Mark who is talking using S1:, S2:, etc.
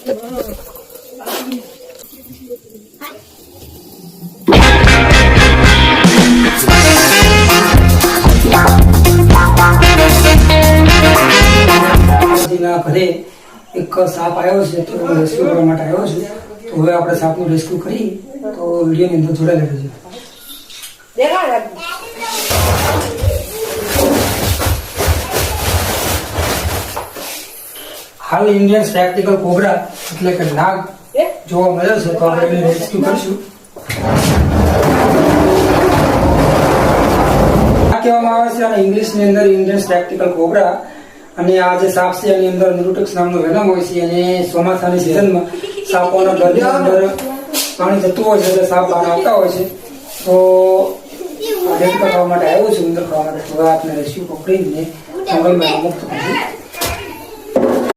S1: ઘરે એક સાપ આવ્યો છે તો રેસ્ક્યુ કરવા માટે આવ્યો છું. તો હવે આપણે સાપનું રેસ્ક્યુ કરી તો વિડીયોની અંદર જોડાયેલા રહેજો. હાલ ઇન્ડિયન સ્પેક્ટિકલ કોબરા એટલે કે નાગ જોવા મળ્યો છે તો આપણે એને રેસ્ક્યુ કરીશું. આ કહેવામાં આવે છે અને ઇંગ્લિશની અંદર ઇન્ડિયન સ્પેક્ટિકલ કોબરા. અને આ જે સાપ છે એની અંદર ન્યુરોટેક્સ નામનો વેનમ હોય છે અને ચોમાસાની સિઝનમાં સાપોના ઘરની અંદર પાણી જતું હોય છે એટલે સાપ બહાર આવતા હોય છે. તો રેસ્ક્યુ કરવા માટે આવ્યો છું, અંદર ખાવા માટે. તો આપણે રેસ્ક્યુ પકડીને જંગલમાં મુક્ત કરીશું.